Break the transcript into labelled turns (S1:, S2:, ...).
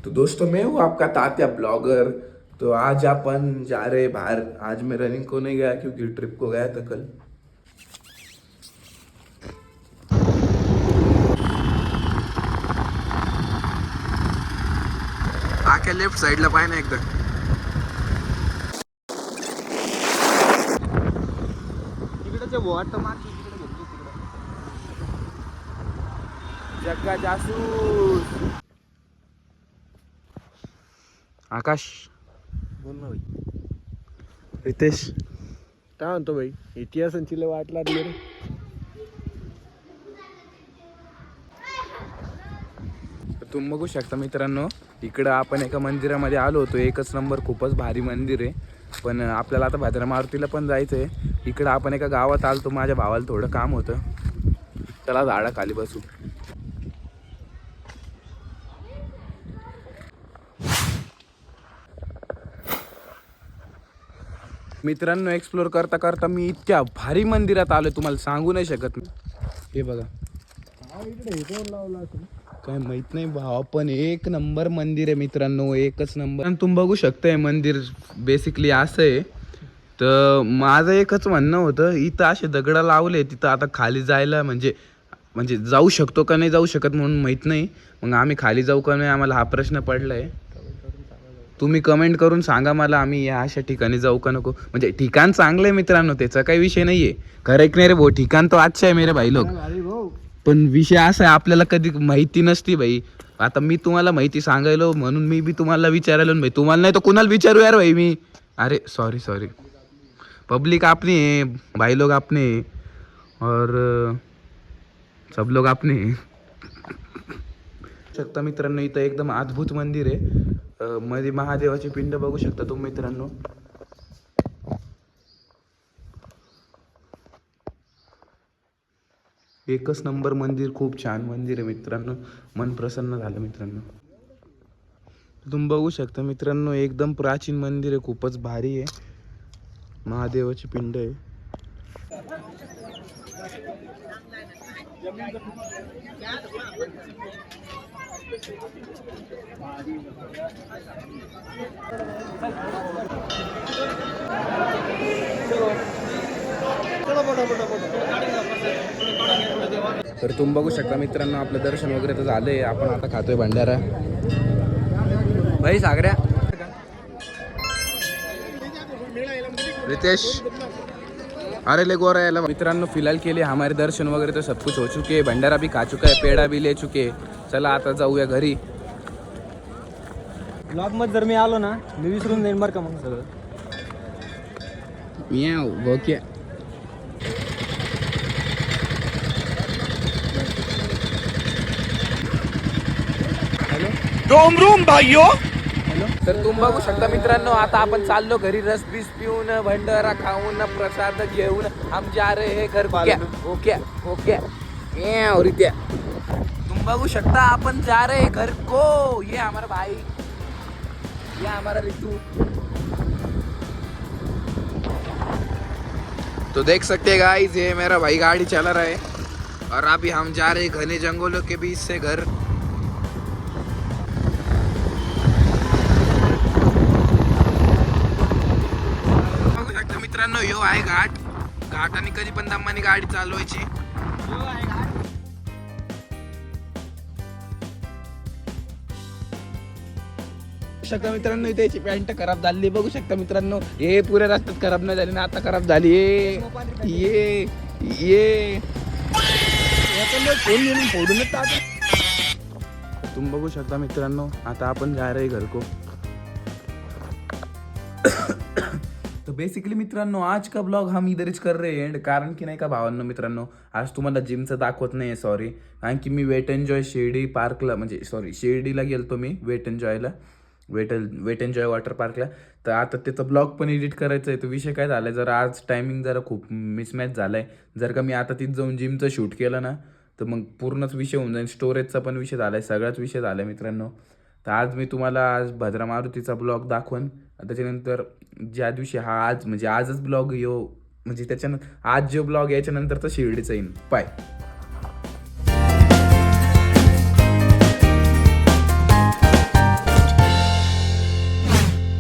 S1: तो दोस्तों मैं हूँ आपका तात्या ब्लॉगर। तो आज अपन जा रहे बाहर। आज मैं रनिंग को नहीं गया क्योंकि ट्रिप को गया था कल। आके लेफ्ट साइडला पाय ना एकदा।
S2: तिकडे वाट मार तिकडे घेतली तिकडे
S1: जग्गा जासूस आकाश
S2: बोल ना भाई.
S1: रितेश
S2: काय म्हणतो भाई, इतिहासांची वाट लागली रे.
S1: तुम्ही बघू शकता मित्रांनो, इकडं आपण एका मंदिरामध्ये आलो होतो. एकच नंबर, खूपच भारी मंदिर आहे. पण आपल्याला आता भद्रा मारुतीला पण जायचं आहे. इकडं आपण एका गावात आलतो, माझ्या भावाला थोडं काम होतं. त्याला झाडाखाली बसू. मित्रांनो, एक्सप्लोर करता करता मी इतक्या भारी मंदिरात आलोय, तुम्हाला सांगू नाही शकत. हे बघा,
S2: इकडे हे लावला
S1: काय माहित नाही भावा, पण एक नंबर मंदिर आहे मित्रांनो, एकच नंबर. आणि तुम्ही बघू शकताय मंदिर बेसिकली असं आहे. तर माझं एकच म्हणणं होतं, इथं असे दगड लावले, तिथं आता खाली जायला म्हणजे म्हणजे जाऊ शकतो का नाही जाऊ शकत म्हणून माहीत नाही. मग आम्ही खाली जाऊ का नाही, आम्हाला हा प्रश्न पडलाय. तुम्ही कमेंट करून सांगा मला, आम्ही या अशा ठिकाणी जाऊ का नको. म्हणजे ठिकाण चांगलं आहे मित्रांनो, त्याचा काही विषय नाहीये. खरं एक नाही रे भाऊ, ठिकाण तो अच्छा आहे मेरे भाई लोक. पण विषय असा आहे, आपल्याला कधी माहिती नसती भाई. आता मी तुम्हाला माहिती सांगायलो म्हणून मी बी तुम्हाला विचारायलो भाई. तुम्हाला नाही तर कुणाला विचारू यार भाई मी. अरे सॉरी. पब्लिक अपनी है, भाई लोग अपने हैं, और सब लोग अपने हैं. शकता मित्रांनो, इथं एकदम अद्भुत मंदिर आहे. मध्ये महादेवाची पिंड बघू शकता तुम्ही मित्रांनो. एकच नंबर मंदिर, खूप छान मंदिर आहे मित्रांनो. मन प्रसन्न झालं मित्रांनो. तुम्ही बघू शकता मित्रांनो, एकदम प्राचीन मंदिर आहे, खूपच भारी आहे. महादेवाची पिंड आहे. तर तुम्ही बघू शकता मित्रांनो, आपलं दर्शन वगैरे तर झालंय. आपण आता खातोय भंडारा. भाई सागऱ्या, रितेश, अरे ले गोरा याला. मित्रांनो फिलहाल के लिए हमारे दर्शन वगैरह तो सब कुछ हो चुके हैं. भंडारा भी खा चुका है, पेड़ा भी ले चुके. चला आता जाऊया घरी.
S2: ब्लॉग मध्ये जर मी आलो ना, मी विसरून जाईन बरं का मग सगळं.
S1: ओके.
S2: रूम भाइयों.
S1: तर तुम्ही बघू शकता मित्रांनो, आता आपण चाललो घरी. रस बीस पिऊन, भंडारा खाऊन, प्रसाद घेऊन हम जा रहे हैं घर. ओके. रित्या तुम बघू शकता, आपण जा रहे हैं घर को. ये हमारा भाई, ये हमारा रितू. तो देख सकते हैं गाइस, ये मेरा भाई गाड़ी चला रहा है और अभी हम जा रहे हैं घने जंगलों के बीच से घर. मित्रांनो, यो आहे घाटाने कधी पण दमाने गाडी चालवायची. शकता मित्रांनो, त्याची पॅन्ट खराब झाली बघू शकता मित्रांनो. हे पुऱ्या रस्त्यात खराब नाही झाली ना, आता खराब झाली. ये फोडूनच तुम्ही बघू शकता मित्रांनो, आता आपण जा रहे घर को. तो बेसिकली मित्रांनो, आज का ब्लॉग हम इधरच कर रहे हैं. कारण की नाही का भावांनो मित्रांनो, आज तुम्हाला जिमचं दाखवत नाही, सॉरी. कारण की मी वेट एन्जॉय शिर्डी पार्कला, म्हणजे सॉरी शिर्डीला गेलतो मी वेट एन्जॉय वॉटर पार्कला. तर आता त्याचा ब्लॉग पण एडिट करायचा आहे. तो विषय काय झालाय, जरा आज टायमिंग जरा खूप मिसमॅच झालाय. जर का मी आता तिथं जाऊन जिमचं शूट केलं ना, तर मग पूर्णच विषय होऊन जाईल. स्टोरेजचा पण विषय झालाय, सगळाच विषय झालाय मित्रांनो. तर आज मी तुम्हाला आज भद्रा मारुतीचा ब्लॉग दाखवन. त्याच्यानंतर ज्या दिवशी आज म्हणजे आजच ब्लॉग म्हणजे त्याच्यानंतर आज जो ब्लॉग याच्यानंतर तर शिर्डीचा येईन. पाय.